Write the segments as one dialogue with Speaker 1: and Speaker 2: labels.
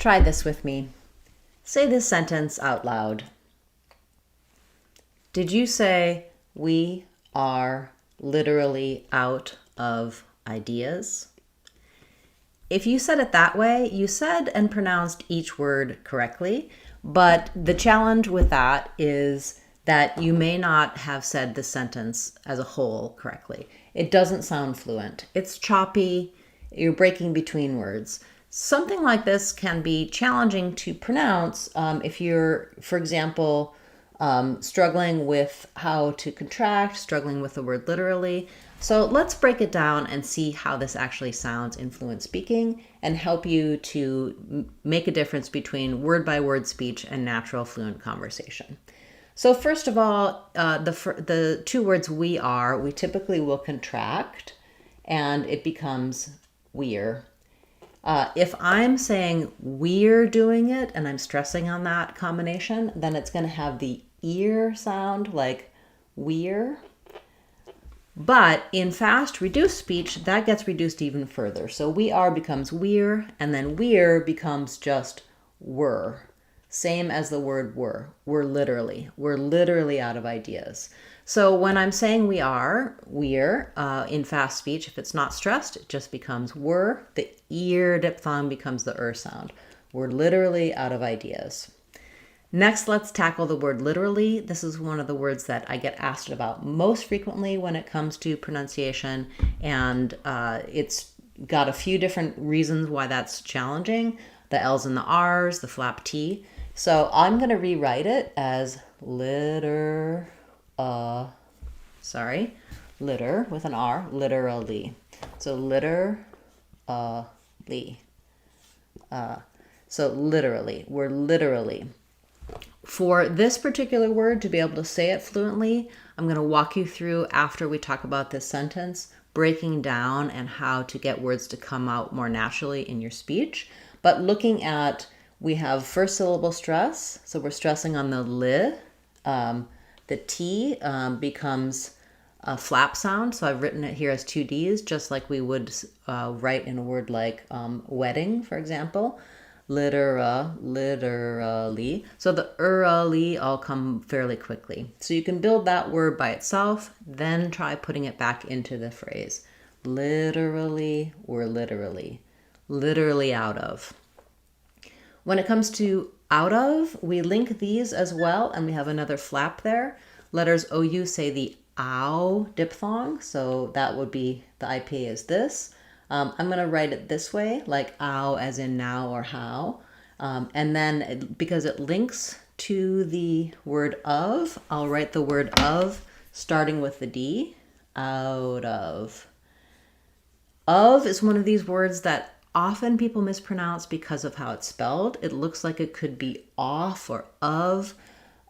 Speaker 1: Try this with me. Say this sentence out loud. Did you say we are literally out of ideas? If you said it that way, you said and pronounced each word correctly, but the challenge with that is that you may not have said the sentence as a whole correctly. It doesn't sound fluent. It's choppy. You're breaking between words. Something like this can be challenging to pronounce if you're, for example, struggling with how to contract, struggling with the word literally. So let's break it down and see how this actually sounds in fluent speaking and help you to make a difference between word by word speech and natural fluent conversation. So first of all, the two words we typically will contract and it becomes we're. If I'm saying we're doing it and I'm stressing on that combination, then it's going to have the ear sound like we're. But in fast reduced speech, that gets reduced even further. So we are becomes we're, and then we're becomes just were. Same as the word were. We're literally out of ideas. So when I'm saying we're, in fast speech, if it's not stressed, it just becomes were. The ear diphthong becomes the sound. We're literally out of ideas. Next, let's tackle the word literally. This is one of the words that I get asked about most frequently when it comes to pronunciation, and it's got a few different reasons why that's challenging. The L's and the R's, the flap T. So I'm going to rewrite it as litter with an R, literally. So literally. So literally, we're literally. For this particular word, to be able to say it fluently, I'm going to walk you through, after we talk about this sentence, breaking down and how to get words to come out more naturally in your speech. But looking at, we have first syllable stress, so we're stressing on the li. The T becomes a flap sound, so I've written it here as two Ds, just like we would write in a word like wedding, for example. Literally. So the early all come fairly quickly. So you can build that word by itself, then try putting it back into the phrase. Literally, we're literally out of. When it comes to out of, we link these as well, and we have another flap there. Letters OU say the ow diphthong, so that would be, the IPA is this. I'm going to write it this way, like ow as in now or how. And then because it links to the word of, I'll write the word of starting with the D, out of. Of is one of these words that often people mispronounce because of how it's spelled. It looks like it could be off or of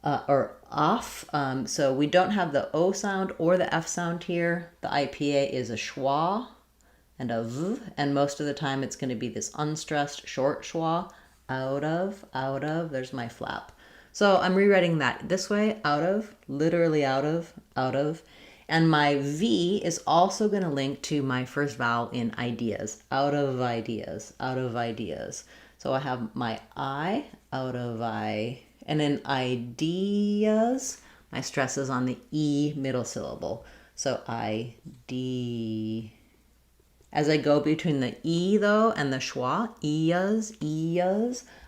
Speaker 1: or off. So we don't have the O sound or the F sound here. The IPA is a schwa and a v, and most of the time it's going to be this unstressed short schwa. Out of, there's my flap. So I'm rewriting that this way, out of, literally out of. And my V is also going to link to my first vowel in ideas, out of ideas. So I have my I, out of I, and in ideas, my stress is on the E middle syllable. So ID. As I go between the E though and the schwa, iyas,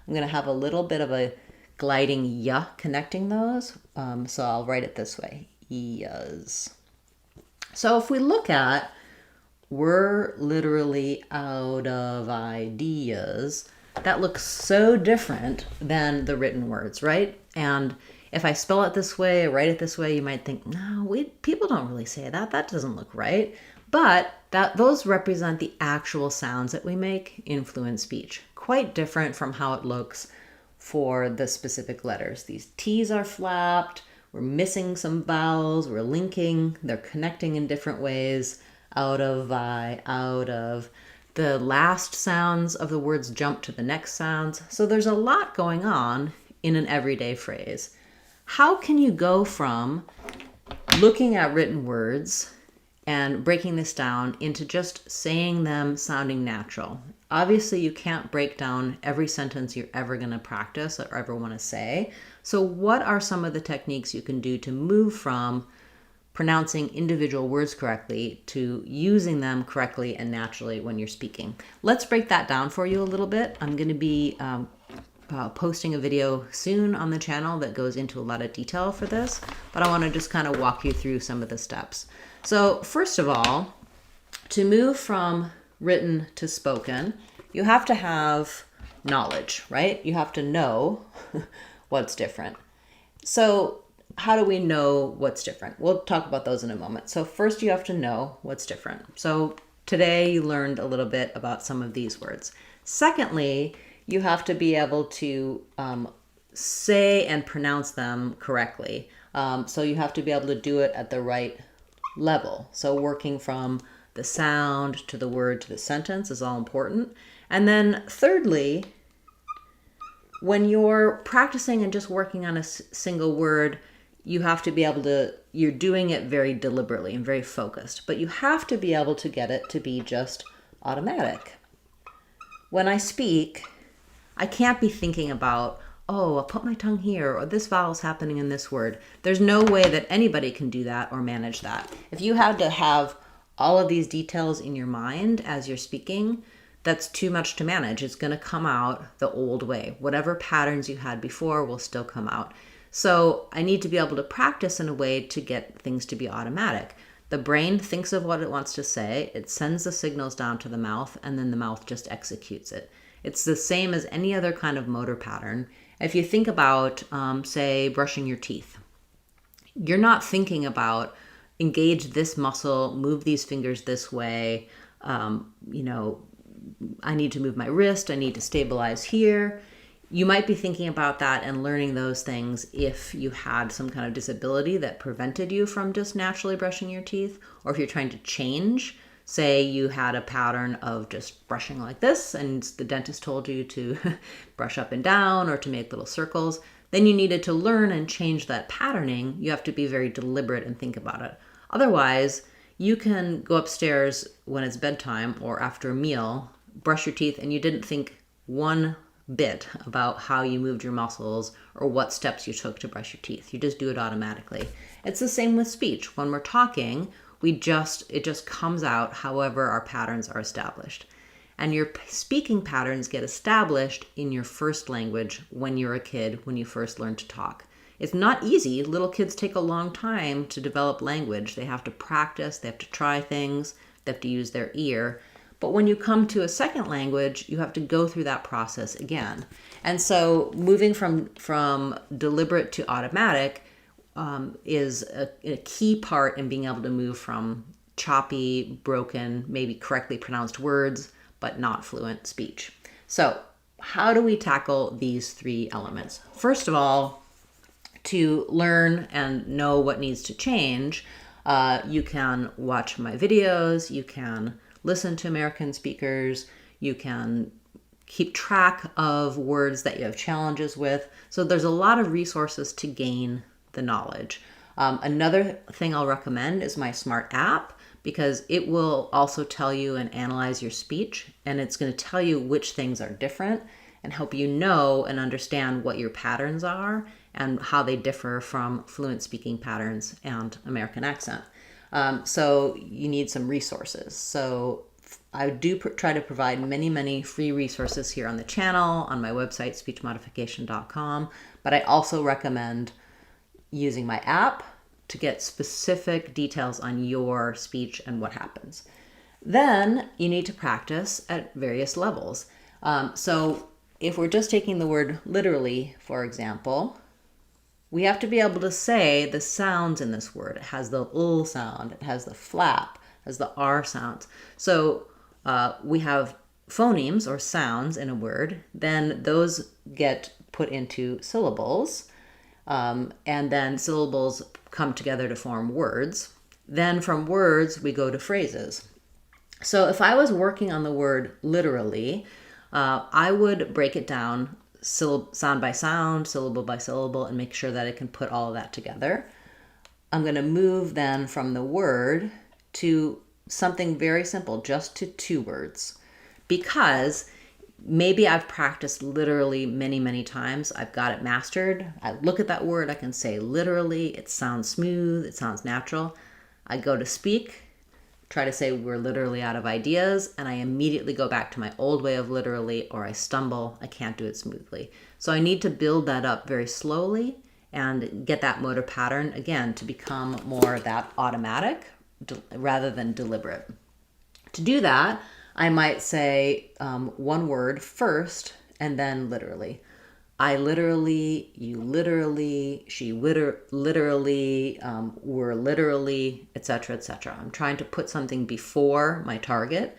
Speaker 1: I'm going to have a little bit of a gliding ya connecting those. So I'll write it this way, iyas. So if we look at we're literally out of ideas, that looks so different than the written words, right? And if I spell it this way, write it this way, you might think, no, people don't really say that. That doesn't look right. But those represent the actual sounds that we make in fluent speech. Quite different from how it looks for the specific letters. These T's are flapped, we're missing some vowels, we're linking, they're connecting in different ways. Out of, I, out of. The last sounds of the words jump to the next sounds. So there's a lot going on in an everyday phrase. How can you go from looking at written words and breaking this down into just saying them sounding natural. Obviously, you can't break down every sentence you're ever going to practice or ever want to say. So what are some of the techniques you can do to move from pronouncing individual words correctly to using them correctly and naturally when you're speaking? Let's break that down for you a little bit. I'm going to be posting a video soon on the channel that goes into a lot of detail for this, but I want to just kind of walk you through some of the steps. So first of all, to move from written to spoken, you have to have knowledge, right? You have to know what's different. So how do we know what's different? We'll talk about those in a moment. So first you have to know what's different. So today you learned a little bit about some of these words. Secondly, you have to be able to say and pronounce them correctly. So you have to be able to do it at the right level. So working from the sound to the word to the sentence is all important. And then thirdly, when you're practicing and just working on a single word, you have to be able to, you're doing it very deliberately and very focused, but you have to be able to get it to be just automatic. When I speak, I can't be thinking about, oh, I'll put my tongue here, or this vowel's happening in this word. There's no way that anybody can do that or manage that. If you had to have all of these details in your mind as you're speaking, that's too much to manage. It's going to come out the old way. Whatever patterns you had before will still come out. So I need to be able to practice in a way to get things to be automatic. The brain thinks of what it wants to say, it sends the signals down to the mouth, and then the mouth just executes it. It's the same as any other kind of motor pattern. If you think about, say, brushing your teeth, you're not thinking about engage this muscle, move these fingers this way, I need to move my wrist, I need to stabilize here. You might be thinking about that and learning those things if you had some kind of disability that prevented you from just naturally brushing your teeth, or if you're trying to change. Say you had a pattern of just brushing like this and the dentist told you to brush up and down or to make little circles, then you needed to learn and change that patterning. You have to be very deliberate and think about it. Otherwise, you can go upstairs when it's bedtime or after a meal, brush your teeth, and you didn't think one bit about how you moved your muscles or what steps you took to brush your teeth. You just do it automatically. It's the same with speech. When we're talking, it just comes out however our patterns are established. And your speaking patterns get established in your first language when you're a kid, when you first learn to talk. It's not easy. Little kids take a long time to develop language. They have to practice, they have to try things, they have to use their ear. But when you come to a second language, you have to go through that process again. And so moving from deliberate to automatic is a key part in being able to move from choppy, broken, maybe correctly pronounced words, but not fluent speech. So how do we tackle these three elements? First of all, to learn and know what needs to change, you can watch my videos, you can listen to American speakers, you can keep track of words that you have challenges with. So there's a lot of resources to gain the knowledge. Another thing I'll recommend is my Smart app, because it will also tell you and analyze your speech, and it's going to tell you which things are different and help you know and understand what your patterns are and how they differ from fluent speaking patterns and American accent. So you need some resources. So I do try to provide many free resources here on the channel, on my website, speechmodification.com, but I also recommend using my app to get specific details on your speech and what happens. Then you need to practice at various levels. So if we're just taking the word literally, for example, we have to be able to say the sounds in this word. It has the l sound, it has the flap, it has the r sounds. So we have phonemes or sounds in a word, then those get put into syllables, and then syllables come together to form words. Then from words, we go to phrases. So if I was working on the word literally, I would break it down sound by sound, syllable by syllable, and make sure that I can put all of that together. I'm going to move then from the word to something very simple, just to 2 words. Because maybe I've practiced literally many, many times. I've got it mastered. I look at that word, I can say literally, it sounds smooth, it sounds natural. I go to speak, try to say we're literally out of ideas, and I immediately go back to my old way of literally, or I stumble, I can't do it smoothly. So I need to build that up very slowly and get that motor pattern, again, to become more that automatic rather than deliberate. To do that, I might say one word first and then literally. I literally, you literally, she literally, we're literally, etc., etc. I'm trying to put something before my target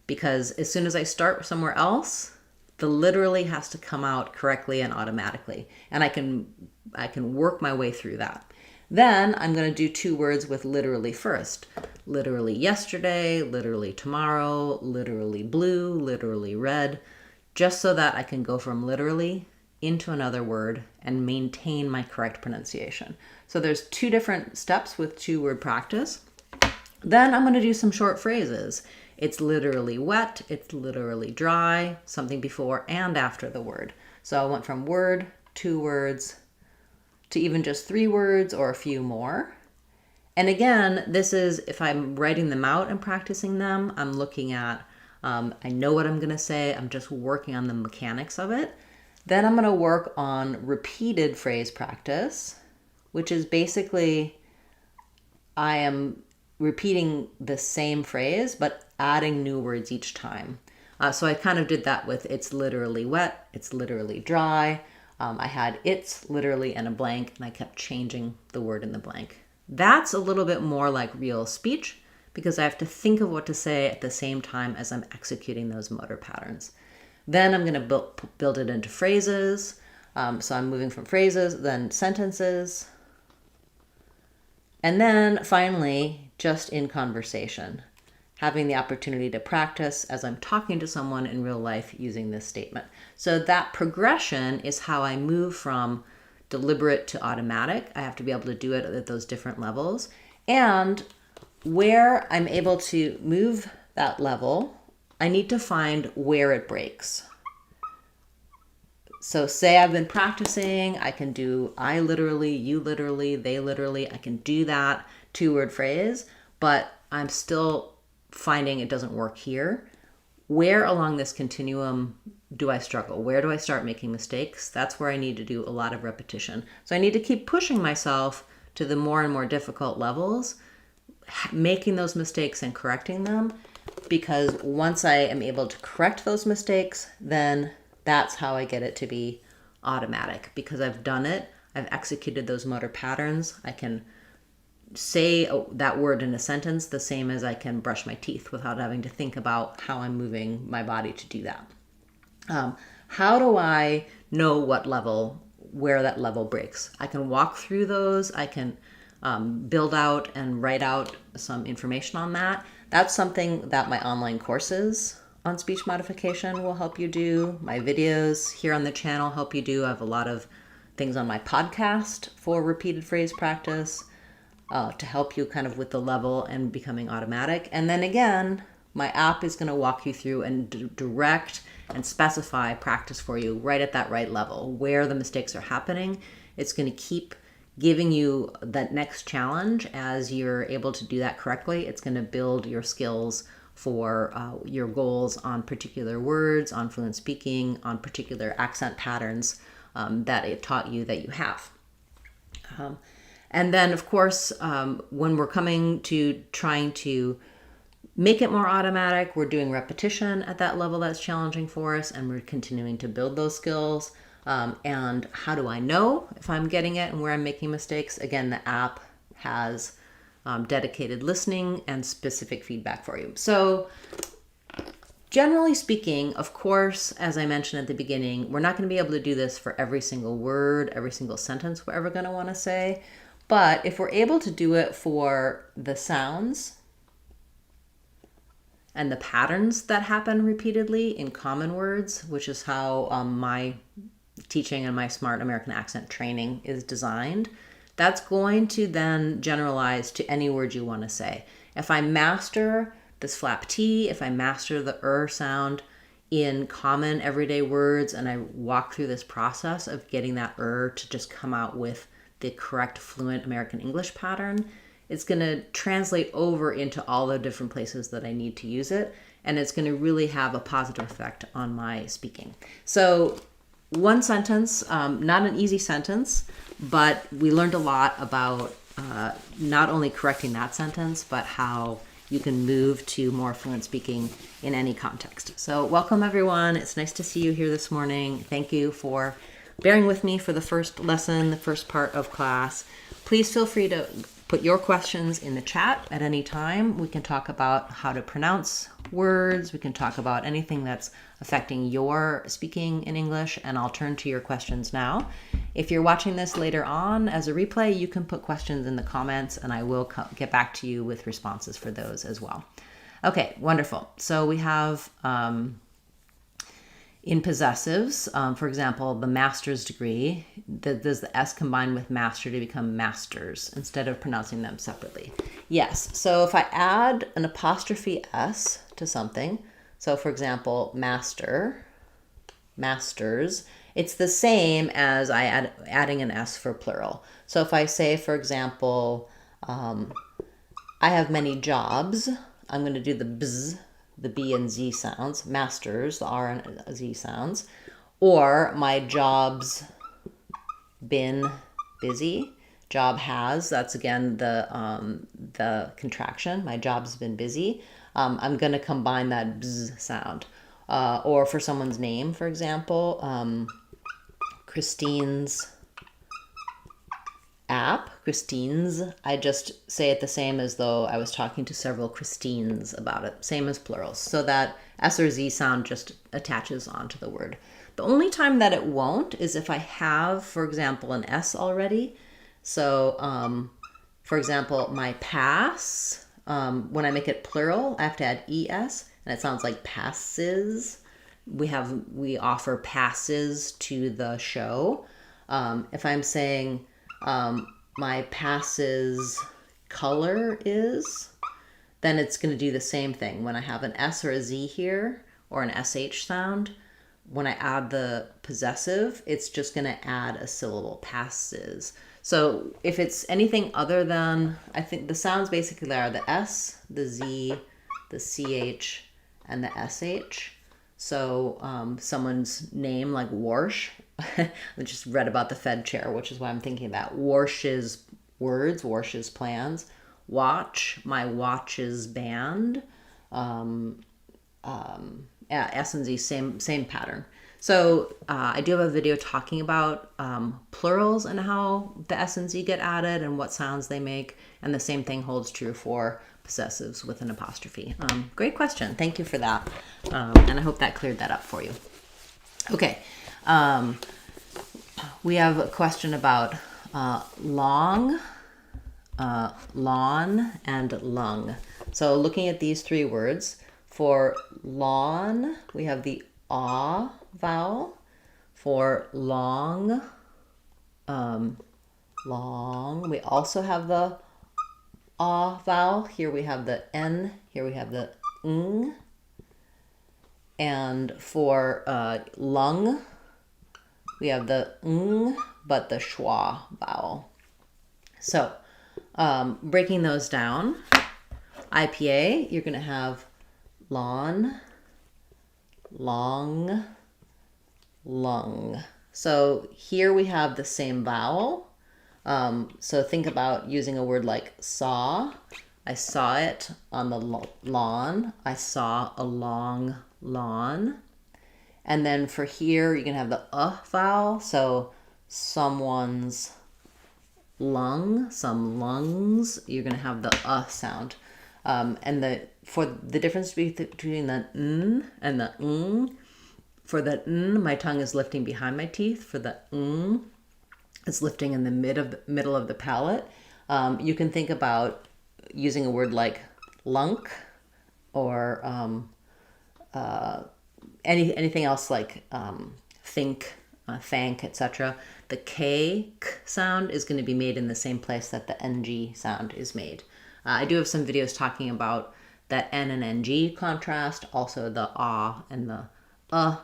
Speaker 1: because as soon as I start somewhere else, the literally has to come out correctly and automatically. And I can work my way through that. Then I'm going to do 2 words with literally first. Literally yesterday, literally tomorrow, literally blue, literally red, just so that I can go from literally into another word and maintain my correct pronunciation. So there's 2 different steps with 2-word practice. Then I'm going to do some short phrases. It's literally wet, it's literally dry, something before and after the word. So I went from word, 2 words, to even just 3 words or a few more. And again, this is if I'm writing them out and practicing them, I'm looking at, I know what I'm going to say, I'm just working on the mechanics of it. Then I'm going to work on repeated phrase practice, which is basically I am repeating the same phrase, but adding new words each time. So I kind of did that with it's literally wet, it's literally dry. I had it's literally and a blank, and I kept changing the word in the blank. That's a little bit more like real speech because I have to think of what to say at the same time as I'm executing those motor patterns. Then I'm going to build it into phrases. So I'm moving from phrases, then sentences. And then finally, just in conversation, having the opportunity to practice as I'm talking to someone in real life using this statement. So that progression is how I move from deliberate to automatic. I have to be able to do it at those different levels. And where I'm able to move that level, I need to find where it breaks. So say I've been practicing, I can do I literally, you literally, they literally, I can do that 2-word phrase, but I'm still finding it doesn't work here. Where along this continuum do I struggle? Where do I start making mistakes? That's where I need to do a lot of repetition. So I need to keep pushing myself to the more and more difficult levels, making those mistakes and correcting them, because once I am able to correct those mistakes, then that's how I get it to be automatic, because I've done it. I've executed those motor patterns. I can say that word in a sentence the same as I can brush my teeth without having to think about how I'm moving my body to do that. How do I know where that level breaks? I can walk through those. I can build out and write out some information on that. That's something that my online courses on speech modification will help you do. My videos here on the channel help you do. I have a lot of things on my podcast for repeated phrase practice to help you kind of with the level and becoming automatic. And then again, my app is going to walk you through and direct and specify practice for you right at that right level where the mistakes are happening. It's going to keep giving you that next challenge as you're able to do that correctly. It's going to build your skills for your goals on particular words, on fluent speaking, on particular accent patterns that it taught you that you have. And then, of course, when we're coming to trying to make it more automatic, we're doing repetition at that level that's challenging for us, and we're continuing to build those skills. And how do I know if I'm getting it and where I'm making mistakes? Again, the app has dedicated listening and specific feedback for you. So generally speaking, of course, as I mentioned at the beginning, we're not going to be able to do this for every single word, every single sentence we're ever going to want to say. But if we're able to do it for the sounds and the patterns that happen repeatedly in common words, which is how my teaching and my Smart American Accent training is designed, that's going to then generalize to any word you want to say. If I master this flap T, if I master the sound in common everyday words, and I walk through this process of getting that to just come out with the correct fluent American English pattern, it's going to translate over into all the different places that I need to use it. And it's going to really have a positive effect on my speaking. So one sentence, not an easy sentence, but we learned a lot about not only correcting that sentence, but how you can move to more fluent speaking in any context. So welcome everyone. It's nice to see you here this morning. Thank you for bearing with me for the first lesson, the first part of class. Please feel free to put your questions in the chat at any time. We can talk about how to pronounce words. We can talk about anything that's affecting your speaking in English, and I'll turn to your questions now. If you're watching this later on as a replay, you can put questions in the comments and I will get back to you with responses for those as well. Okay, wonderful. So we have in possessives, for example, the master's degree, does the S combine with master to become masters instead of pronouncing them separately? Yes. So if I add an apostrophe S to something, so for example, master, masters, it's the same as adding an S for plural. So if I say, for example, I have many jobs, I'm going to do the bz, the B and Z sounds, masters, the R and Z sounds, or my job's been busy, job has, that's again the contraction, my job's been busy. I'm going to combine that bz sound. Or for someone's name, for example, Christine's app, Christine's, I just say it the same as though I was talking to several Christines about it, same as plurals. So that S or Z sound just attaches onto the word. The only time that it won't is if I have, for example, an S already. So, for example, my pass, when I make it plural, I have to add ES, and it sounds like passes. We offer passes to the show. If I'm saying my passes color is, then it's going to do the same thing. When I have an S or a Z here, or an SH sound, when I add the possessive, it's just going to add a syllable, passes. So if it's anything other than, I think the sounds basically are the S, the Z, the CH, and the SH. So someone's name like Worsch, I just read about the Fed chair, which is why I'm thinking about Worsch's words, Worsch's plans. Watch, my watch's band. S and Z, same pattern. So I do have a video talking about plurals and how the S and Z get added and what sounds they make. And the same thing holds true for possessives with an apostrophe. Great question. Thank you for that. And I hope that cleared that up for you. Okay. We have a question about long, lawn, and lung. So looking at these three words, for lawn, we have the ah vowel. For long, long, we also have the ah vowel. Here we have the n, here we have the ng. And for lung, we have the ng, but the schwa vowel. So breaking those down, IPA, you're going to have lawn, long, lung. So here we have the same vowel. So think about using a word like saw. I saw it on the lawn. I saw a long lawn. And then for here, you can have the vowel. So someone's lung, some lungs, you're going to have the sound. And for the difference between the n and the ng, for the n, my tongue is lifting behind my teeth. For the ng, it's lifting in the middle of the palate. You can think about using a word like lunk or anything else like think, thank, etc. The K sound is going to be made in the same place that the NG sound is made. I do have some videos talking about that N and NG contrast, also the ah and the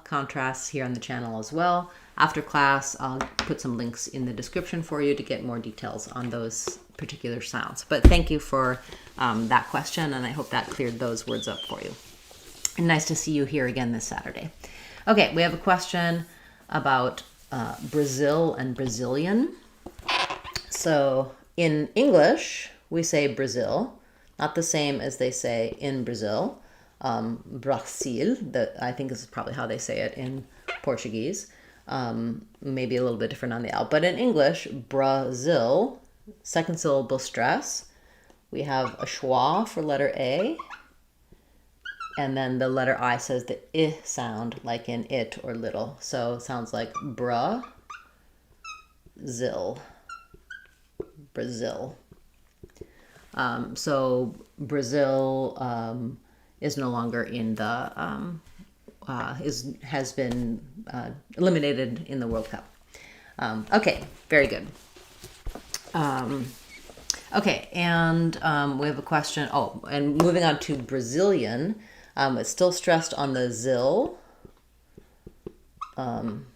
Speaker 1: contrasts here on the channel as well. After class, I'll put some links in the description for you to get more details on those particular sounds. But thank you for that question, and I hope that cleared those words up for you. And nice to see you here again this Saturday. Okay, we have a question about Brazil and Brazilian. So in English, we say Brazil, not the same as they say in Brazil. Brasil, I think this is probably how they say it in Portuguese. Maybe a little bit different on the L. But in English, Brazil, second syllable stress. We have a schwa for letter A. And then the letter I says the I sound, like in it or little. So it sounds like Brazil. Brazil. So Brazil is no longer in the has been eliminated in the World Cup. Okay, very good. Okay, and we have a question. Oh, and moving on to Brazilian, it's still stressed on the zil. One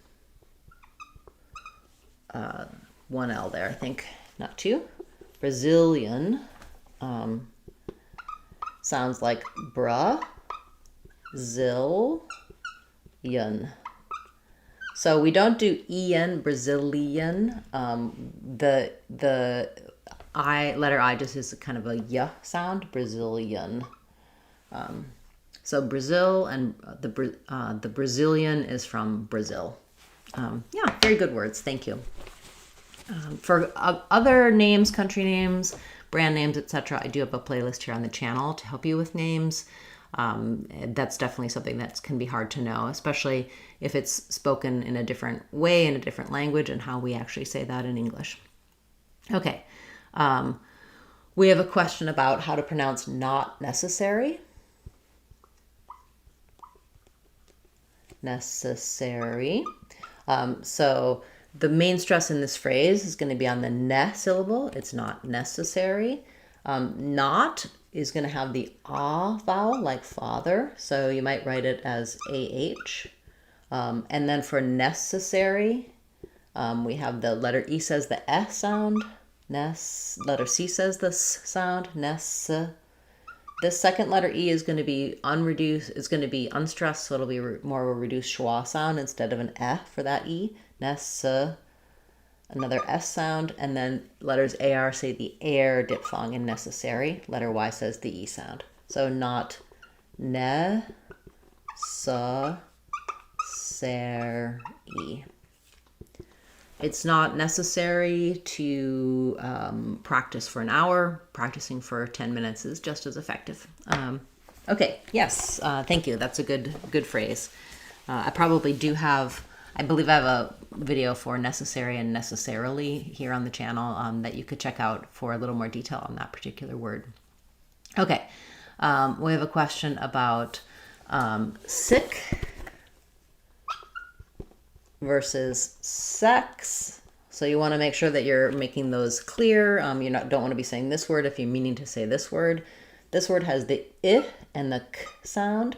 Speaker 1: L there, I think, not two. Brazilian sounds like bra, zil, yun. So we don't do en, Brazilian. The letter I just is kind of a y sound, Brazilian. So Brazil and the Brazilian is from Brazil. Yeah, very good words. Thank you. For other names, country names, brand names, etc., I do have a playlist here on the channel to help you with names. That's definitely something that can be hard to know, especially if it's spoken in a different way, in a different language, and how we actually say that in English. Okay. We have a question about how to pronounce not necessary. Necessary. So the main stress in this phrase is going to be on the ne syllable. It's not necessary. Not is going to have the ah vowel, like father. So you might write it as AH. And then for necessary, we have the letter E says the S sound. Letter C says the S sound. This second letter E is going to be unreduced. It's going to be unstressed, so it'll be more of a reduced schwa sound instead of an F for that E. Another S sound, and then letters AR say the air diphthong in necessary. Letter Y says the E sound. So not necessary. It's not necessary to practice for an hour. Practicing for 10 minutes is just as effective. Okay, yes, thank you. That's a good phrase. I believe I have a video for necessary and necessarily here on the channel that you could check out for a little more detail on that particular word. Okay, we have a question about sick versus sex. So you want to make sure that you're making those clear. You don't want to be saying this word if you're meaning to say this word. This word has the I and the k sound.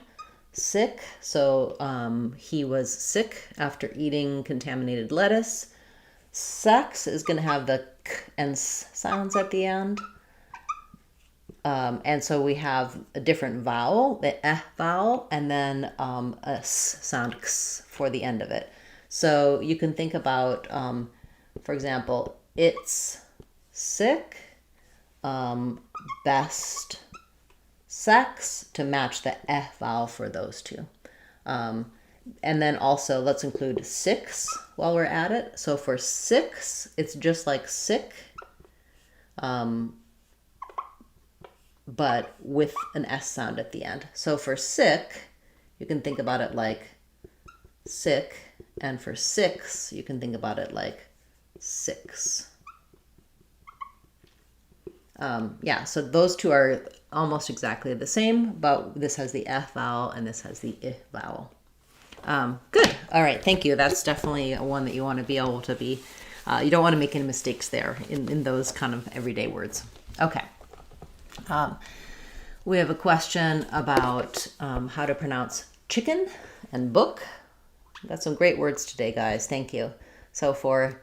Speaker 1: Sick. So he was sick after eating contaminated lettuce. Sex is going to have the k and s sounds at the end. And so we have a different vowel, the eh vowel, and then a s sound, ks, for the end of it. So you can think about, for example, it's sick, best sex, to match the eh vowel for those two. And then also let's include six while we're at it. So for six, it's just like sick, but with an S sound at the end. So for sick, you can think about it like sick, and for six, you can think about it like six. Yeah, so those two are almost exactly the same, but this has the F vowel and this has the I vowel. Good. All right, thank you. That's definitely one that you want to be able to be, you don't want to make any mistakes there in those kind of everyday words. Okay. We have a question about how to pronounce chicken and book. Got some great words today, guys. Thank you. So for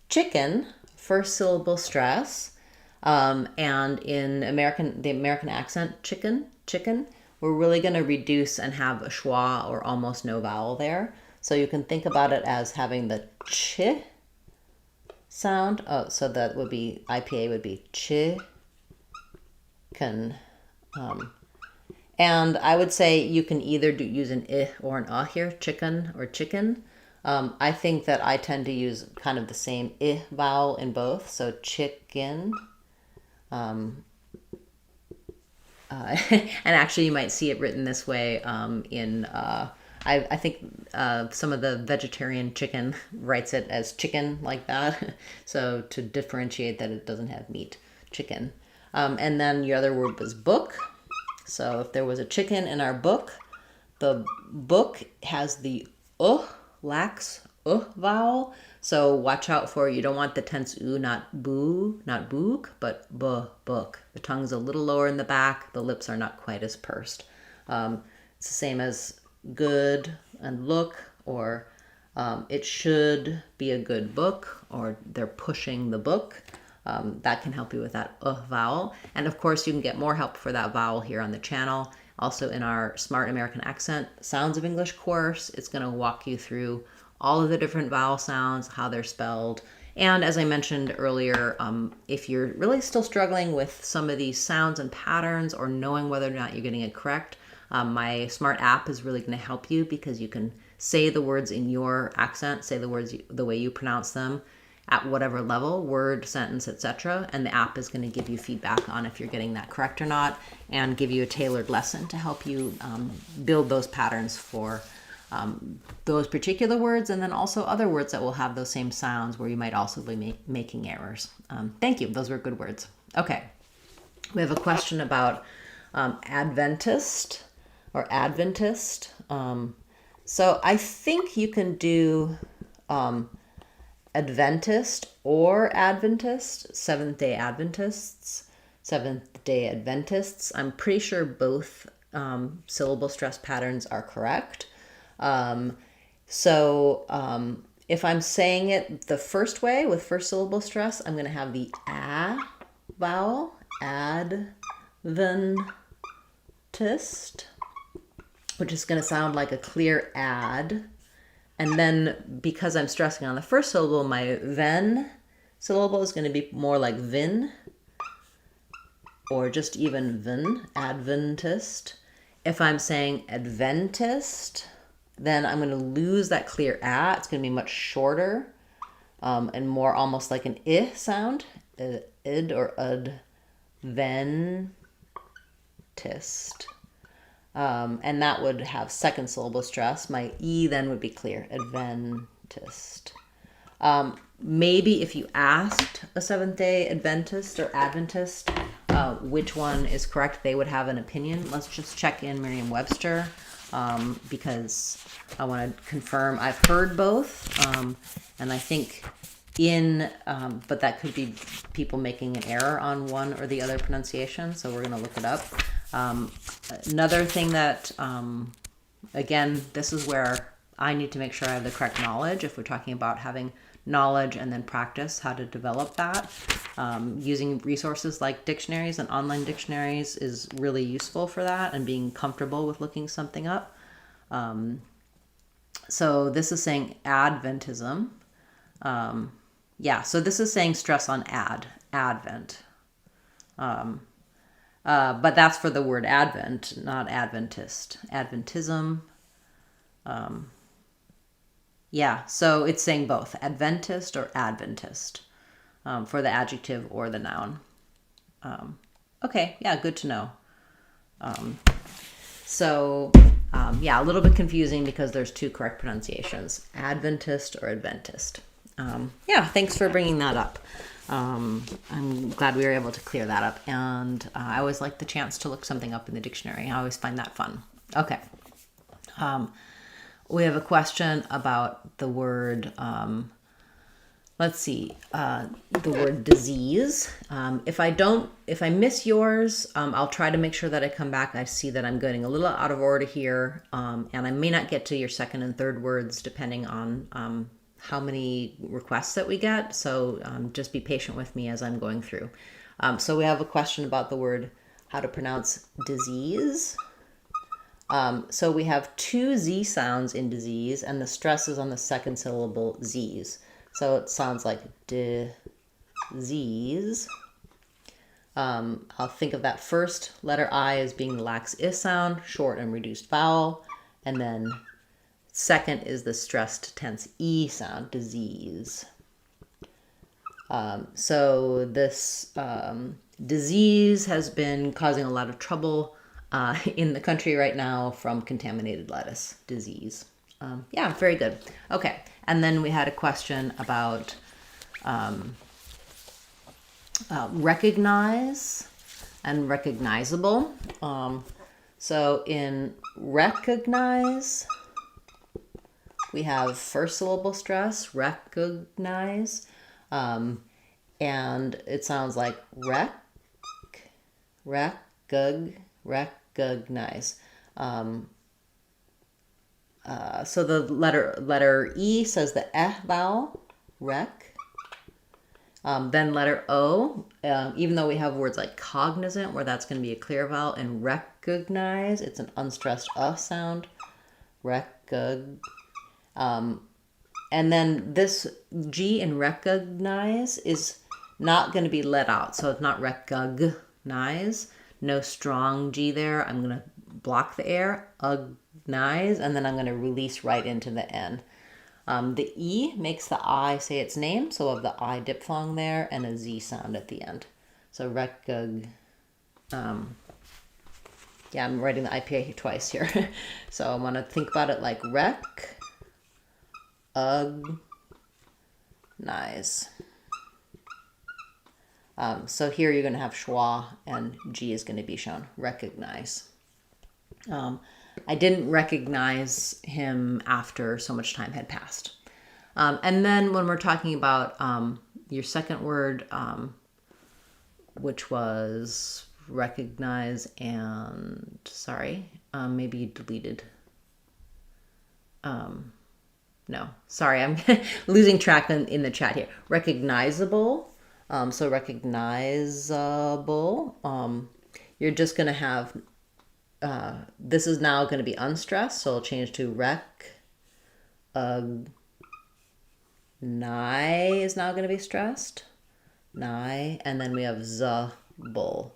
Speaker 1: chicken, first syllable stress, and in the American accent, chicken, we're really going to reduce and have a schwa or almost no vowel there. So you can think about it as having the ch sound. Oh, so that would be, IPA would be chicken. And I would say you can either use an I or an here, chicken or chicken. I think that I tend to use kind of the same I vowel in both, so chicken. And actually you might see it written this way in, I think some of the vegetarian chicken writes it as chicken like that. So to differentiate that it doesn't have meat, chicken. And then your other word was book. So if there was a chicken in our book, the book has the lax vowel. So watch out for, you don't want the tense not boo, not book, but book. The tongue's a little lower in the back. The lips are not quite as pursed. It's the same as good and look, or it should be a good book, or they're pushing the book. That can help you with that vowel. And of course, you can get more help for that vowel here on the channel. Also in our Smart American Accent Sounds of English course, it's going to walk you through all of the different vowel sounds, how they're spelled. And as I mentioned earlier, if you're really still struggling with some of these sounds and patterns or knowing whether or not you're getting it correct, my Smart app is really going to help you, because you can say the words in your accent, say the words the way you pronounce them at whatever level, word, sentence, etc. And the app is going to give you feedback on if you're getting that correct or not, and give you a tailored lesson to help you build those patterns for those particular words, and then also other words that will have those same sounds where you might also be making errors. Thank you. Those were good words. Okay. We have a question about Adventist or Adventist. So I think you can do Adventist or Adventist, Seventh-day Adventists, Seventh-day Adventists. I'm pretty sure both syllable stress patterns are correct. If I'm saying it the first way with first syllable stress, I'm going to have the a vowel, Adventist, which is going to sound like a clear ad. And then because I'm stressing on the first syllable, my ven syllable is going to be more like vin, or just even vin, Adventist. If I'm saying Adventist, then I'm going to lose that clear a. It's going to be much shorter and more almost like an I sound, id or adventist. And that would have second syllable stress. My E then would be clear, Adventist. Maybe if you asked a Seventh-day Adventist or Adventist which one is correct, they would have an opinion. Let's just check in Merriam-Webster because I want to confirm. I've heard both, and I think but that could be people making an error on one or the other pronunciation, so we're going to look it up. Another thing that, again, this is where I need to make sure I have the correct knowledge. If we're talking about having knowledge and then practice how to develop that, using resources like dictionaries and online dictionaries is really useful for that, and being comfortable with looking something up. So this is saying Adventism. So this is saying stress on Advent. But that's for the word Advent, not Adventist. Adventism. So it's saying both, Adventist or Adventist, for the adjective or the noun. Good to know. A little bit confusing because there's two correct pronunciations, Adventist or Adventist. Thanks for bringing that up. I'm glad we were able to clear that up, and I always like the chance to look something up in the dictionary. I always find that fun. Okay. We have a question about the word Let's see, the word disease. If I miss yours, I'll try to make sure that I come back. I see that I'm getting a little out of order here, and I may not get to your second and third words depending on how many requests that we get. So just be patient with me as I'm going through. So we have a question about the word, how to pronounce disease. So we have two Z sounds in disease, and the stress is on the second syllable Z's. So it sounds like disease. I'll think of that first letter I as being the lax I sound, short and reduced vowel. And then second is the stressed tense E sound, disease. So this disease has been causing a lot of trouble in the country right now from contaminated lettuce, disease. Yeah, very good. Okay, and then we had a question about recognize and recognizable. So in recognize, we have first syllable stress, recognize, and it sounds like recognize. So the letter E says the vowel, rec. Then letter O, even though we have words like cognizant, where that's going to be a clear vowel, and recognize, it's an unstressed sound, and then this G in recognize is not going to be let out, so it's not recognize, no strong G there. I'm going to block the air, ugnize, and then I'm going to release right into the N. The E makes the I say its name, so of the I diphthong there, and a Z sound at the end. So yeah, I'm writing the IPA twice here. So I want to think about it like nice. So here you're going to have schwa, and G is going to be shown, recognize. I didn't recognize him after so much time had passed. And then when we're talking about your second word, which was recognize and, maybe you deleted. No, sorry, I'm losing track in the chat here. Recognizable. So recognizable. You're just going to have, this is now going to be unstressed, so I'll change to nigh is now going to be stressed. Nigh, and then we have zable,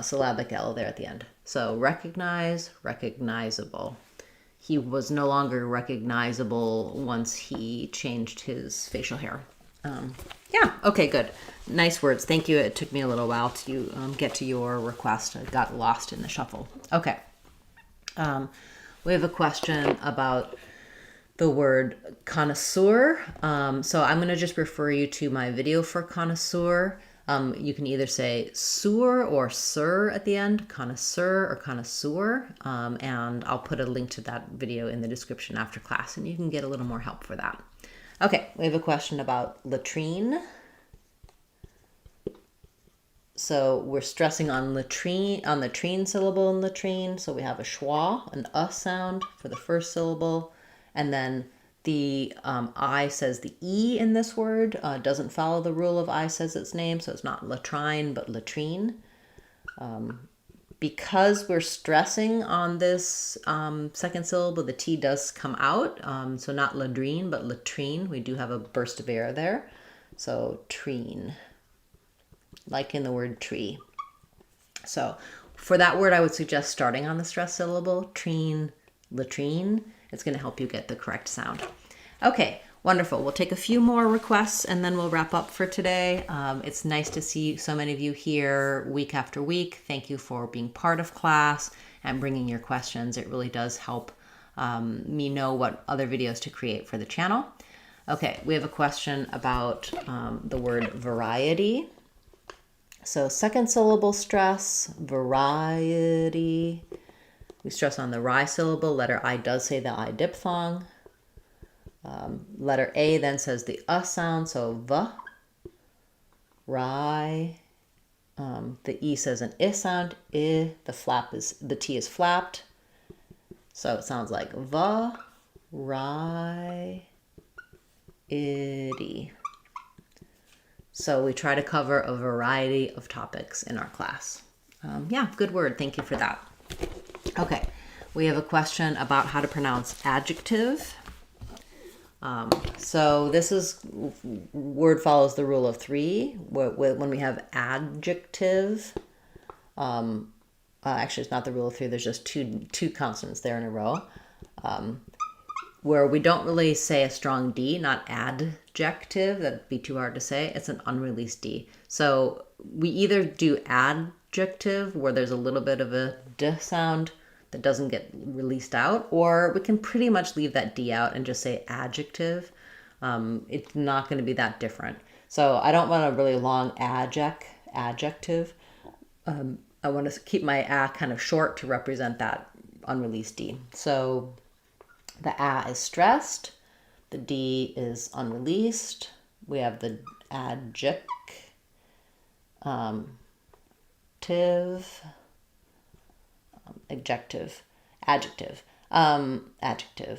Speaker 1: syllabic L there at the end. So recognize, recognizable. He was no longer recognizable once he changed his facial hair. Yeah, okay, good. Nice words. Thank you. It took me a little while to get to your request. I got lost in the shuffle. Okay. We have a question about the word connoisseur. So I'm going to just refer you to my video for connoisseur. You can either say sour or sir at the end, connoisseur or connoisseur, and I'll put a link to that video in the description after class, and you can get a little more help for that. Okay, we have a question about latrine. So we're stressing on latrine, on the trine syllable in latrine. So we have a schwa, an sound for the first syllable, and then the I says the E in this word, doesn't follow the rule of I says its name, so it's not latrine, but latrine. Because we're stressing on this second syllable, the T does come out, so not ladrine, but latrine. We do have a burst of air there, so trine, like in the word tree. So for that word, I would suggest starting on the stressed syllable, trine, latrine. It's going to help you get the correct sound. Okay, wonderful. We'll take a few more requests and then we'll wrap up for today. It's nice to see so many of you here week after week. Thank you for being part of class and bringing your questions. It really does help me know what other videos to create for the channel. Okay, we have a question about the word variety. So second syllable stress, variety. We stress on the ri syllable. Letter I does say the I diphthong. Letter A then says the sound, so v, ri. The E says an I sound, I. The T is flapped. So it sounds like va, ri, idi. So we try to cover a variety of topics in our class. Yeah, good word. Thank you for that. Okay, we have a question about how to pronounce adjective. So this word follows the rule of three. When we have adjective, actually it's not the rule of three, there's just two consonants there in a row, where we don't really say a strong D, not adjective, that'd be too hard to say, it's an unreleased D. So we either do adjective, where there's a little bit of a D sound that doesn't get released out, or we can pretty much leave that D out and just say adjective. It's not going to be that different. So I don't want a really long adjective. I want to keep my a kind of short to represent that unreleased D. So the a is stressed, the D is unreleased. We have the adjective. Adjective.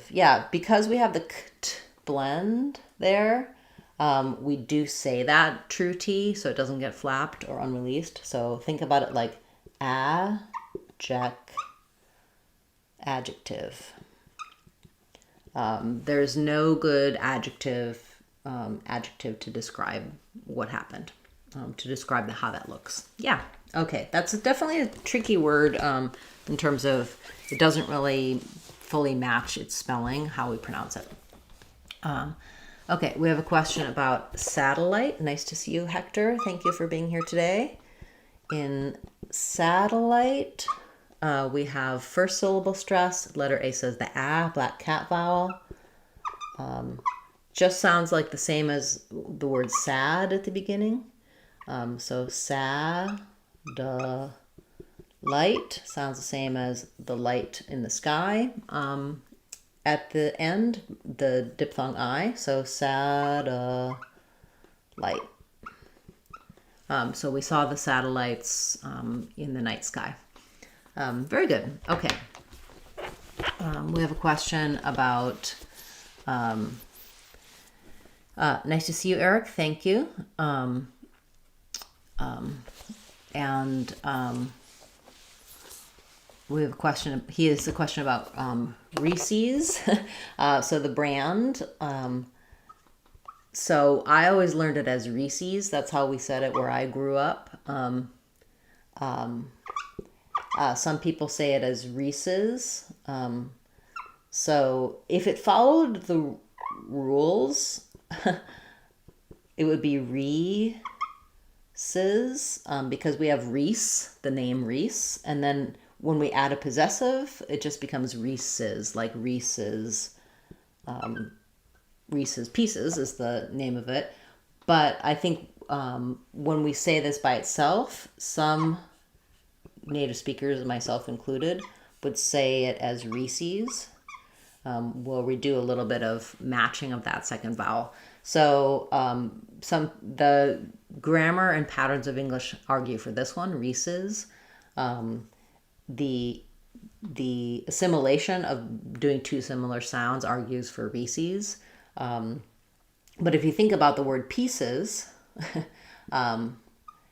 Speaker 1: Yeah, because we have the kt blend there, we do say that true T, so it doesn't get flapped or unreleased. So think about it like adjective. There's no good adjective to describe what happened, to describe how that looks. Yeah. Okay, that's definitely a tricky word in terms of it doesn't really fully match its spelling, how we pronounce it. Okay, we have a question about satellite. Nice to see you, Hector. Thank you for being here today. In satellite, we have first syllable stress. Letter A says the a, black cat vowel. Just sounds like the same as the word sad at the beginning. So sad. The light sounds the same as the light in the sky. At the end, the diphthong I, so satellite. So we saw the satellites in the night sky. Very good. Okay. We have a question about. Nice to see you, Eric. Thank you. We have a question. He has a question about Reese's. So the brand. So I always learned it as Reese's. That's how we said it where I grew up. Some people say it as Reese's. So if it followed the rules, it would be Reese's, because we have Reese, the name Reese, and then when we add a possessive, it just becomes Reese's, like Reese's. Reese's Pieces is the name of it. But I think when we say this by itself, some native speakers, myself included, would say it as Reese's. Where we do a little bit of matching of that second vowel. So the grammar and patterns of English argue for this one, Reese's. The assimilation of doing two similar sounds argues for Reese's. But if you think about the word pieces,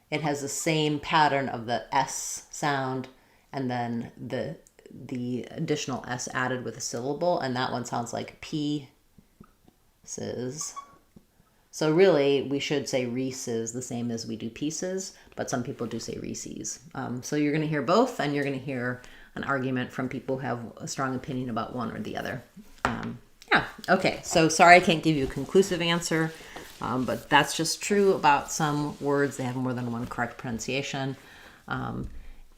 Speaker 1: it has the same pattern of the S sound and then the additional S added with a syllable, and that one sounds like pieces. So really, we should say Reese's the same as we do pieces, but some people do say Reese's. So you're going to hear both, and you're going to hear an argument from people who have a strong opinion about one or the other. Yeah, okay. So sorry I can't give you a conclusive answer, but that's just true about some words. They have more than one correct pronunciation.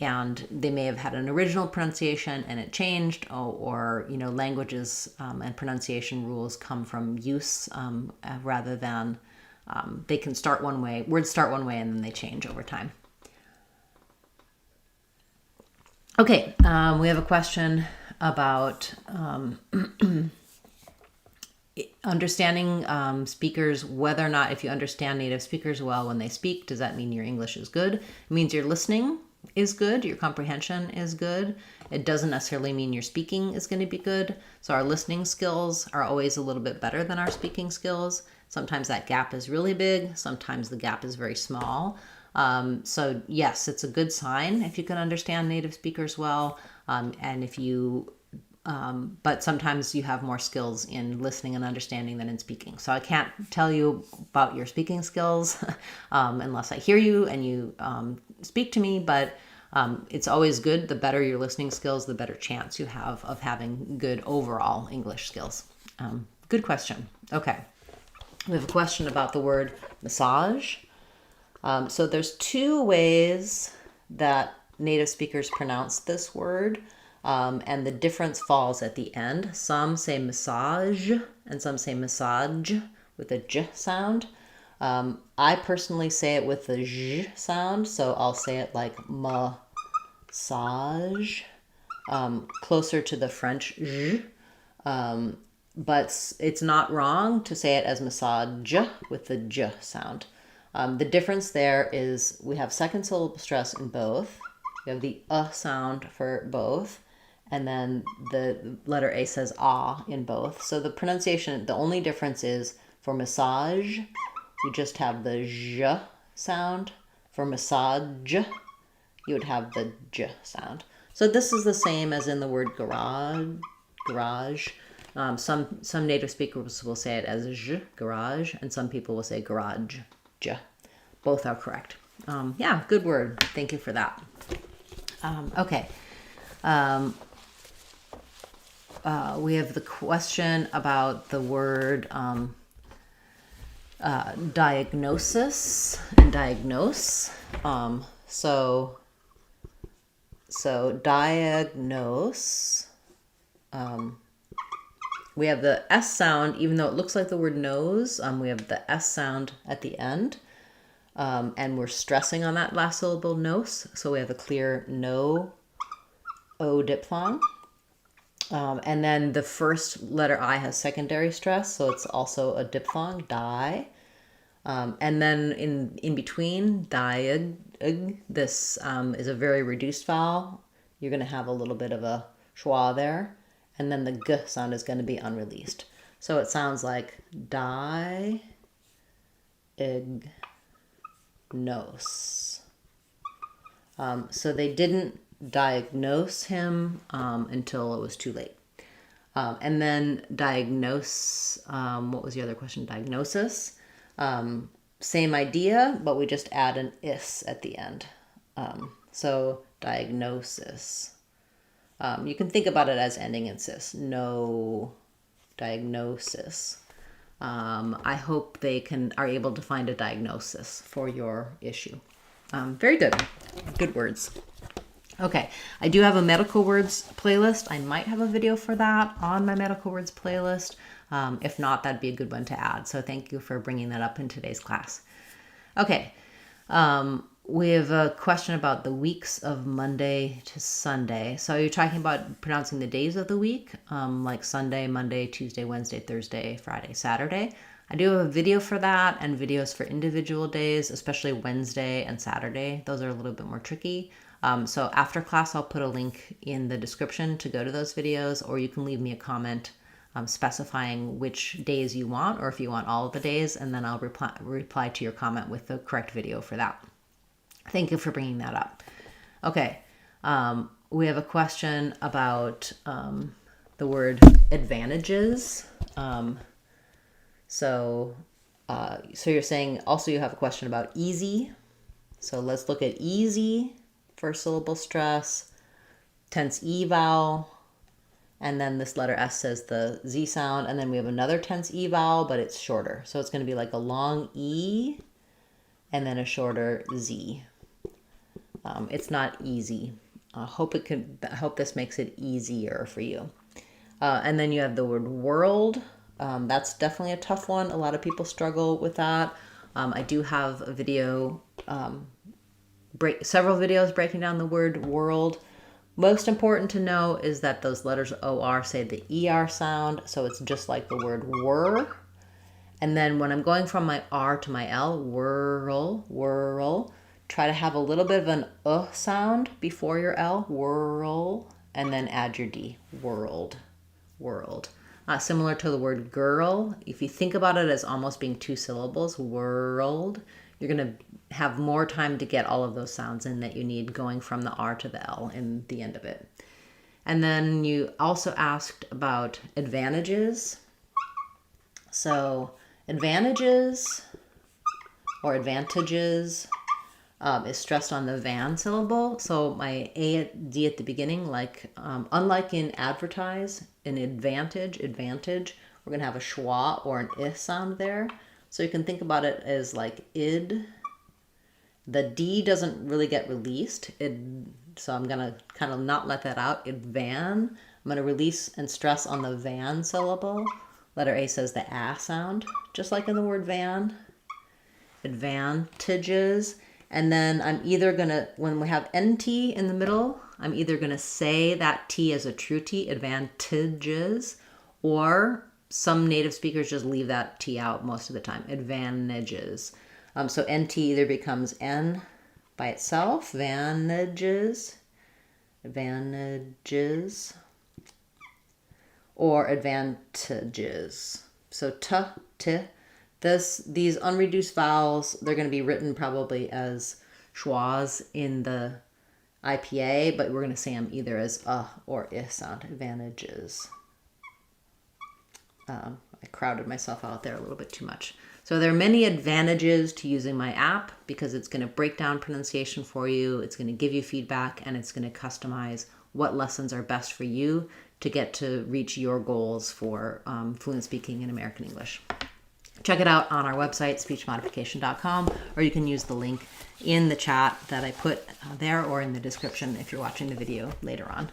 Speaker 1: And they may have had an original pronunciation and it changed, or languages and pronunciation rules come from use rather than they can start one way, words start one way and then they change over time. Okay, we have a question about understanding speakers, whether or not, if you understand native speakers well when they speak, does that mean your English is good? It means your listening is good, your comprehension is good. It doesn't necessarily mean your speaking is going to be good. So our listening skills are always a little bit better than our speaking skills. Sometimes that gap is really big. Sometimes the gap is very small. So yes, it's a good sign if you can understand native speakers well. And if you but sometimes you have more skills in listening and understanding than in speaking. So I can't tell you about your speaking skills unless I hear you and you speak to me, but it's always good. The better your listening skills, the better chance you have of having good overall English skills. Good question. Okay. We have a question about the word massage. So there's two ways that native speakers pronounce this word. And the difference falls at the end. Some say massage and some say massage with a j sound. I personally say it with the j sound, so I'll say it like massage, closer to the French j. But it's not wrong to say it as massage with the j sound. The difference there is we have second syllable stress in both. We have the sound for both. And then the letter A says ah in both. So the pronunciation, the only difference is for massage, you just have the j sound. For massage, you would have the j sound. So this is the same as in the word garage. Some native speakers will say it as j, garage, and some people will say garage, j. Both are correct. Yeah, good word. Thank you for that. Okay. We have the question about the word diagnosis and diagnose. So diagnose. We have the S sound, even though it looks like the word nose. We have the S sound at the end, and we're stressing on that last syllable, nose. So we have a clear no, O diphthong. And then the first letter I has secondary stress, so it's also a diphthong, die. And then in between, diag, this is a very reduced vowel. You're going to have a little bit of a schwa there. And then the g sound is going to be unreleased. So it sounds like die, ig, nose. So they didn't diagnose him until it was too late. And then diagnose, what was the other question? Diagnosis. Same idea, but we just add an is at the end. So diagnosis. You can think about it as ending in sis. No diagnosis. I hope they are able to find a diagnosis for your issue. Very good. Good words. Okay, I do have a medical words playlist. I might have a video for that on my medical words playlist. If not, that'd be a good one to add. So thank you for bringing that up in today's class. Okay, we have a question about the weeks of Monday to Sunday. So you're talking about pronouncing the days of the week, like Sunday, Monday, Tuesday, Wednesday, Thursday, Friday, Saturday. I do have a video for that and videos for individual days, especially Wednesday and Saturday. Those are a little bit more tricky. So after class, I'll put a link in the description to go to those videos, or you can leave me a comment specifying which days you want, or if you want all of the days, and then I'll reply to your comment with the correct video for that. Thank you for bringing that up. Okay, we have a question about the word advantages. So you're saying also you have a question about easy. So let's look at easy. First syllable stress, tense E vowel, and then this letter S says the Z sound, and then we have another tense E vowel, but it's shorter. So it's going to be like a long E and then a shorter Z. It's not easy. I hope this makes it easier for you. And then you have the word world. That's definitely a tough one. A lot of people struggle with that. I do have a video, several videos breaking down the word world, Most important to know is that those letters OR say the ER sound, so it's just like the word were. And then when I'm going from my R to my L, whirl, whirl, try to have a little bit of an sound before your L, whirl, and then add your D, whirled, whirled. Similar to the word girl, if you think about it as almost being two syllables, whirled, you're going to have more time to get all of those sounds in that you need going from the R to the L in the end of it. And then you also asked about advantages. So advantages or advantages is stressed on the van syllable. So my D at the beginning, like unlike in advertise, in advantage, we're going to have a schwa or an I sound there. So you can think about it as like id. The D doesn't really get released. So I'm going to kind of not let that out. Advan. I'm going to release and stress on the van syllable. Letter A says the A sound, just like in the word van. Advantages. And then I'm either going to, when we have NT in the middle, I'm either going to say that T as a true T, advantages, or some native speakers just leave that T out most of the time, advantages. So NT either becomes N by itself, advantages, or advantages. So t, these unreduced vowels, they're going to be written probably as schwas in the IPA, but we're going to say them either as or I sound, advantages. I crowded myself out there a little bit too much. So there are many advantages to using my app because it's going to break down pronunciation for you, it's going to give you feedback, and it's going to customize what lessons are best for you to get to reach your goals for fluent speaking in American English. Check it out on our website, speechmodification.com, or you can use the link in the chat that I put there or in the description if you're watching the video later on.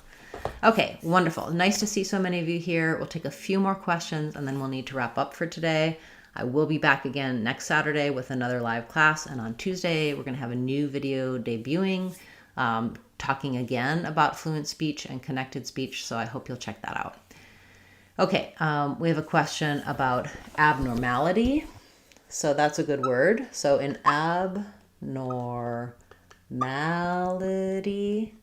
Speaker 1: Okay, wonderful. Nice to see so many of you here. We'll take a few more questions and then we'll need to wrap up for today. I will be back again next Saturday with another live class, and on Tuesday we're going to have a new video debuting, talking again about fluent speech and connected speech, so I hope you'll check that out. Okay, we have a question about abnormality. So that's a good word. So in abnormality,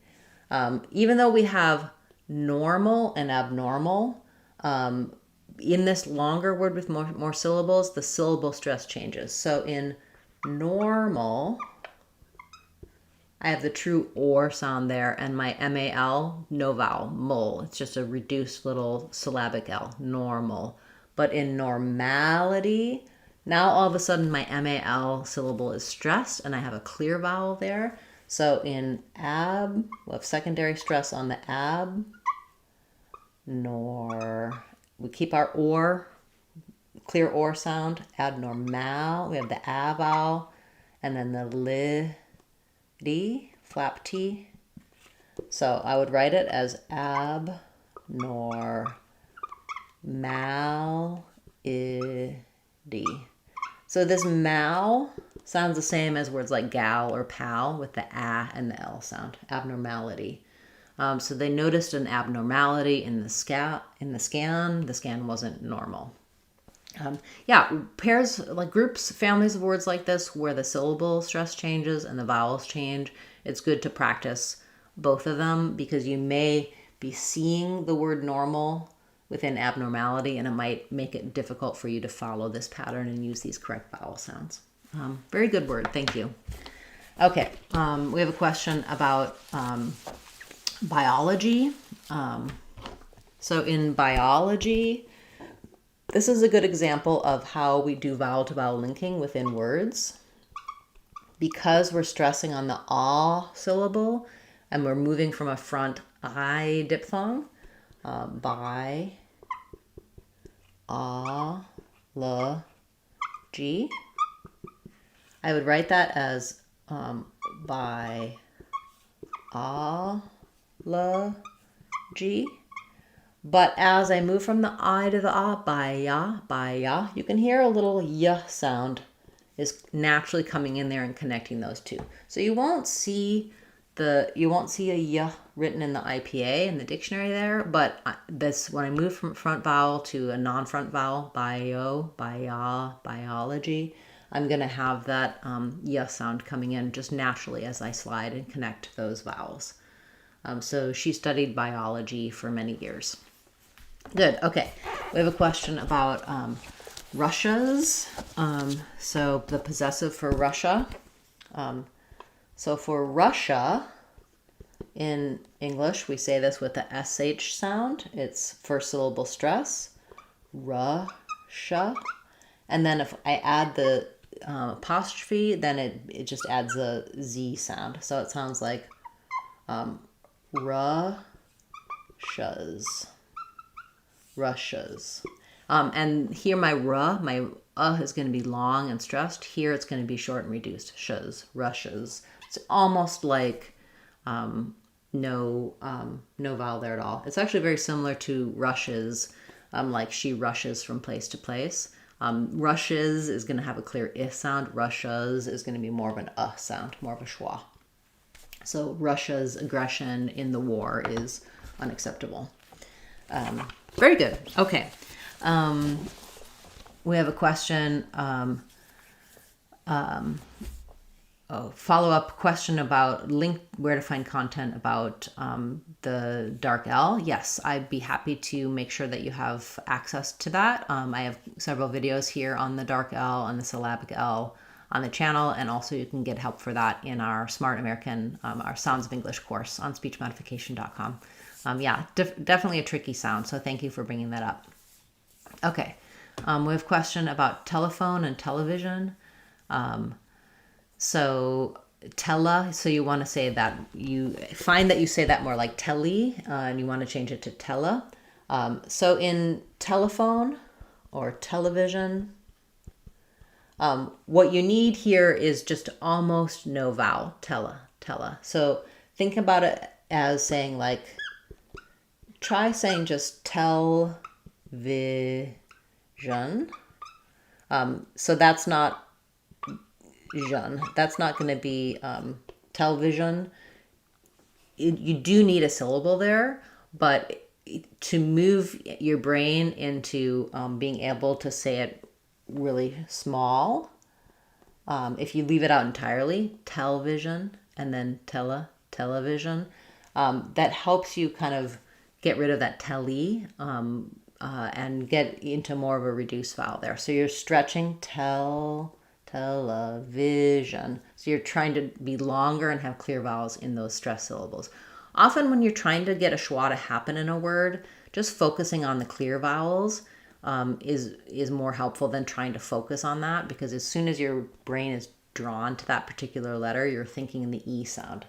Speaker 1: even though we have normal and abnormal, in this longer word with more syllables, the syllable stress changes. So in normal, I have the true or sound there, and my MAL, no vowel, mol. It's just a reduced little syllabic L, normal. But in normality, now all of a sudden my MAL syllable is stressed and I have a clear vowel there. So in ab, we'll have secondary stress on the ab, nor. We keep our or, clear or sound, abnormal. We have the a vowel, and then the li, D, flap T. So I would write it as abnormality. So this mal sounds the same as words like gal or pal with the a and the l sound, abnormality. So they noticed an abnormality in the scan. The scan wasn't normal. Pairs, like groups, families of words like this where the syllable stress changes and the vowels change, it's good to practice both of them because you may be seeing the word normal within abnormality and it might make it difficult for you to follow this pattern and use these correct vowel sounds. Very good word. Thank you. Okay. We have a question about biology. So in biology, this is a good example of how we do vowel-to-vowel linking within words. Because we're stressing on the ah syllable and we're moving from a front I diphthong, by, ah, la, g. I would write that as by, ah, la, g. But as I move from the I to the ah, by ya, you can hear a little ya sound is naturally coming in there and connecting those two. So you won't see you won't see a y written in the IPA in the dictionary there, but this, when I move from front vowel to a non-front vowel, bio, bia, biology, I'm going to have that y sound coming in just naturally as I slide and connect those vowels. So she studied biology for many years. Good. Okay. We have a question about Russia's. So the possessive for Russia. So for Russia, in English, we say this with the SH sound. It's first syllable stress, Russia. And then if I add the apostrophe, then it just adds a Z sound. So it sounds like Russia's. Russia's. And here my is going to be long and stressed. Here it's going to be short and reduced. Shas, Russia's. It's almost like no vowel there at all. It's actually very similar to rushes, like she rushes from place to place. Rushes is going to have a clear I sound. Russia's is going to be more of an sound, more of a schwa. So Russia's aggression in the war is unacceptable. Very good. Okay. We have a question, follow-up question about where to find content about the dark L. Yes, I'd be happy to make sure that you have access to that. I have several videos here on the dark L and the syllabic L on the channel, and also you can get help for that in our Smart American, our Sounds of English course on speechmodification.com. Yeah, definitely a tricky sound, so thank you for bringing that up. Okay, we have a question about telephone and television. So tele, so you want to say that, you find that you say that more like telly, and you want to change it to tele. So in telephone or television, what you need here is just almost no vowel, tele. So think about it as saying like, try saying just television. So that's not Jean. That's not going to be television. You do need a syllable there, but to move your brain into being able to say it really small, if you leave it out entirely, television, and then television, that helps you kind of get rid of that telly and get into more of a reduced vowel there. So you're stretching television. So you're trying to be longer and have clear vowels in those stressed syllables. Often when you're trying to get a schwa to happen in a word, just focusing on the clear vowels is more helpful than trying to focus on that, because as soon as your brain is drawn to that particular letter, you're thinking in the E sound.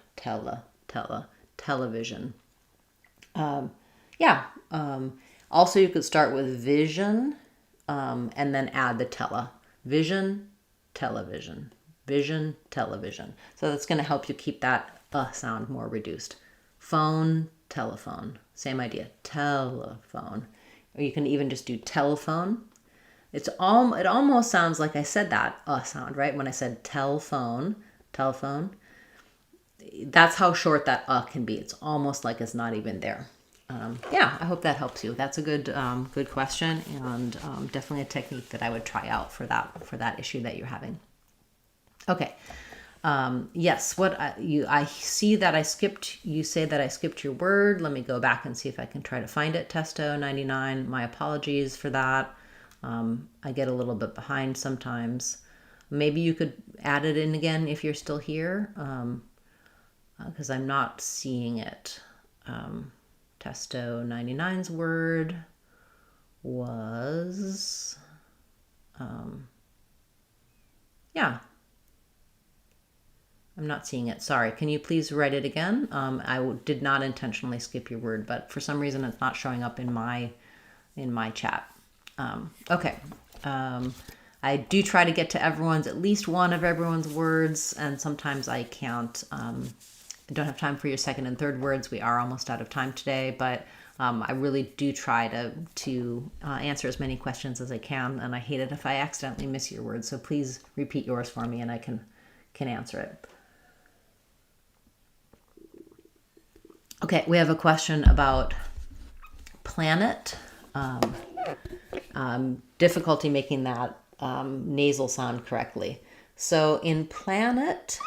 Speaker 1: Television. Also, you could start with vision and then add the tele. Vision, television. Vision, television. So that's going to help you keep that sound more reduced. Phone, telephone. Same idea. Telephone. Or you can even just do telephone. It almost sounds like I said that sound, right? When I said telephone. That's how short that can be. It's almost like it's not even there. I hope that helps you. That's a good question, and definitely a technique that I would try out for that issue that you're having. Okay. Yes. I see that I skipped. You say that I skipped your word. Let me go back and see if I can try to find it. Testo 99. My apologies for that. I get a little bit behind sometimes. Maybe you could add it in again if you're still here, because I'm not seeing it. Testo 99's word was, I'm not seeing it. Sorry. Can you please write it again? I did not intentionally skip your word, but for some reason it's not showing up in my chat. Okay. I do try to get to at least one of everyone's words, and sometimes I can't. I don't have time for your second and third words. We are almost out of time today, but I really do try to answer as many questions as I can, and I hate it if I accidentally miss your word. So please repeat yours for me, and I can answer it. Okay, we have a question about planet. Difficulty making that nasal sound correctly. So in planet,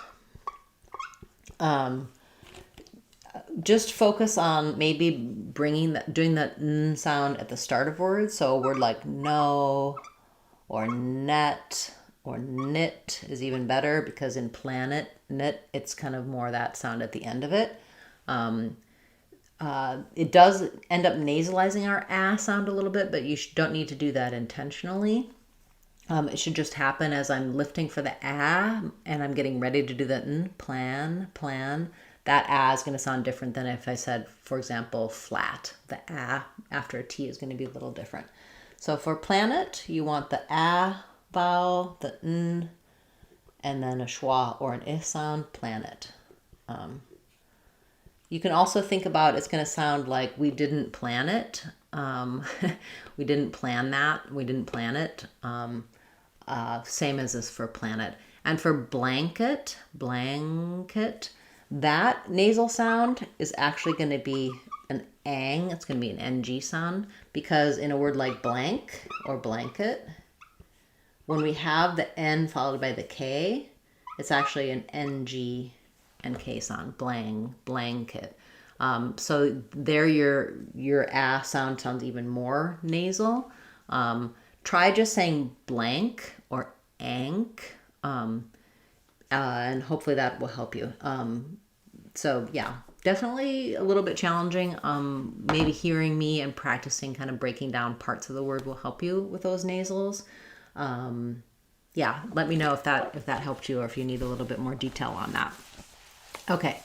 Speaker 1: just focus on maybe doing that n sound at the start of words. So a word like no or net or knit is even better, because in planet, knit, it's kind of more that sound at the end of it. It does end up nasalizing our ah sound a little bit, but you don't need to do that intentionally. It should just happen as I'm lifting for the ah and I'm getting ready to do the n, plan. That ah is going to sound different than if I said, for example, flat. The ah after a T is going to be a little different. So for planet, you want the ah vowel, the n, and then a schwa or an I sound, planet. You can also think about, it's going to sound like we didn't plan it. We didn't plan that. We didn't plan it. Same as this for planet. And for blanket, that nasal sound is actually going to be an ang. It's going to be an ng sound, because in a word like blank or blanket, when we have the n followed by the k, it's actually an ng and k sound. Blanket. So there your ah sound sounds even more nasal. Try just saying blank or ank, and hopefully that will help you. So yeah, definitely a little bit challenging. Maybe hearing me and practicing kind of breaking down parts of the word will help you with those nasals. Yeah, let me know if that helped you, or if you need a little bit more detail on that. Okay.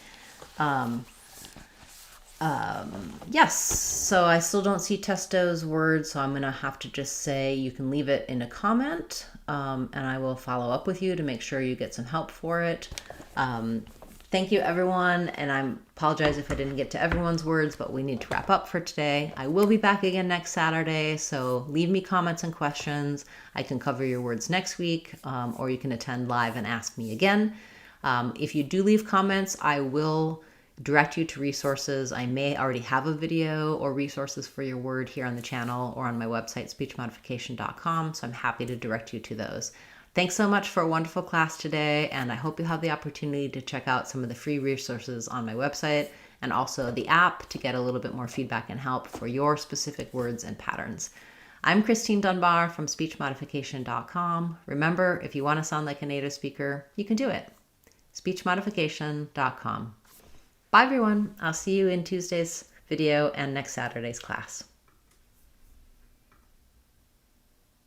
Speaker 1: Yes, so I still don't see Testo's words, so I'm going to have to just say you can leave it in a comment, and I will follow up with you to make sure you get some help for it. Thank you, everyone, and I apologize if I didn't get to everyone's words, but we need to wrap up for today. I will be back again next Saturday, so leave me comments and questions. I can cover your words next week, or you can attend live and ask me again. If you do leave comments, I will direct you to resources. I may already have a video or resources for your word here on the channel or on my website, speechmodification.com, so I'm happy to direct you to those. Thanks so much for a wonderful class today, and I hope you have the opportunity to check out some of the free resources on my website, and also the app to get a little bit more feedback and help for your specific words and patterns. I'm Christine Dunbar from speechmodification.com. Remember, if you want to sound like a native speaker, you can do it. speechmodification.com. Bye, everyone. I'll see you in Tuesday's video and next Saturday's class.